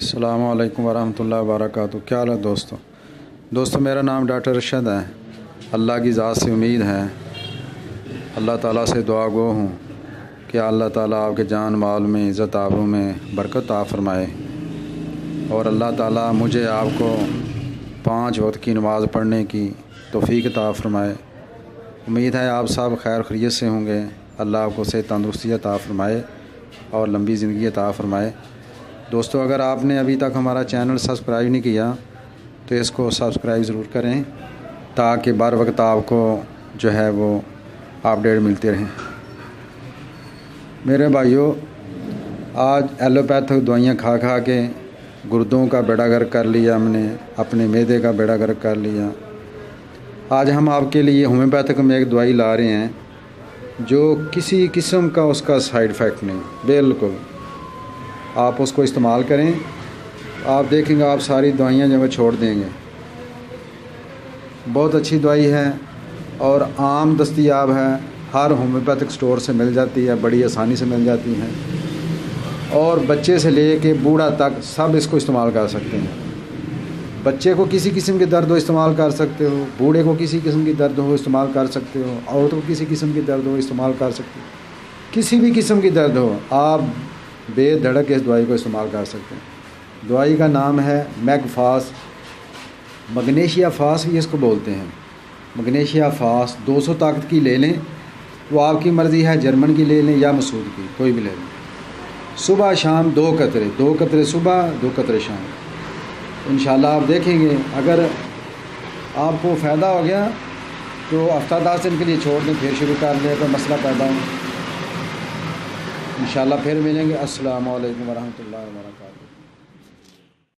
السلام علیکم ورحمۃ اللہ وبرکاتہ۔ کیا حال ہے دوستو میرا نام ڈاکٹر ارشد ہے۔ اللہ کی ذات سے امید ہے، اللہ تعالیٰ سے دعا گو ہوں کہ اللہ تعالیٰ آپ کے جان مال میں، عزت آبرو میں برکت عطا فرمائے، اور اللہ تعالیٰ مجھے آپ کو 5 وقت کی نماز پڑھنے کی توفیق عطا فرمائے۔ امید ہے آپ سب خیر خیریت سے ہوں گے۔ اللہ آپ کو صحت تندرستی عطا فرمائے اور لمبی زندگی عطا فرمائے۔ دوستو، اگر آپ نے ابھی تک ہمارا چینل سبسکرائب نہیں کیا تو اس کو سبسکرائب ضرور کریں تاکہ بر وقت آپ کو جو ہے وہ اپڈیٹ ملتے رہیں۔ میرے بھائیوں، آج ایلوپیتھک دوائیاں کھا کھا کے گردوں کا بیڑا گرک کر لیا ہم نے، اپنے معدے کا بیڑا گرک کر لیا۔ آج ہم آپ کے لیے ہومیوپیتھک میں ایک دوائی لا رہے ہیں جو کسی قسم کا اس کا سائیڈ افیکٹ نہیں، بالکل آپ اس کو استعمال کریں، آپ دیکھیں گے آپ ساری دوائیاں جو ہے چھوڑ دیں گے۔ بہت اچھی دوائی ہے اور عام دستیاب ہے، ہر ہومیوپیتھک سٹور سے مل جاتی ہے، بڑی آسانی سے مل جاتی ہے، اور بچے سے لے کے بوڑھا تک سب اس کو استعمال کر سکتے ہیں۔ بچے کو کسی قسم کے درد ہو استعمال کر سکتے ہو، بوڑھے کو کسی قسم کی درد ہو استعمال کر سکتے ہو، عورت کو کسی قسم کی درد ہو استعمال کر سکتے ہو، کسی بھی قسم کی درد ہو آپ بے دھڑک اس دوائی کو استعمال کر سکتے ہیں۔ دوائی کا نام ہے میگ فاس، مگنیشیا فاس بھی اس کو بولتے ہیں۔ مگنیشیا فاس 200 طاقت کی لے لیں، وہ آپ کی مرضی ہے، جرمن کی لے لیں یا مسعود کی، کوئی بھی لے لیں۔ صبح شام 2 قطرے، 2 قطرے صبح 2 قطرے شام۔ انشاءاللہ آپ دیکھیں گے اگر آپ کو فائدہ ہو گیا تو ہفتہ 10 دن کے لیے چھوڑ دیں، پھر شروع کر لیں، کوئی مسئلہ پیدا ہو۔ انشاءاللہ پھر ملیں گے۔ السلام علیکم ورحمۃ اللہ وبرکاتہ۔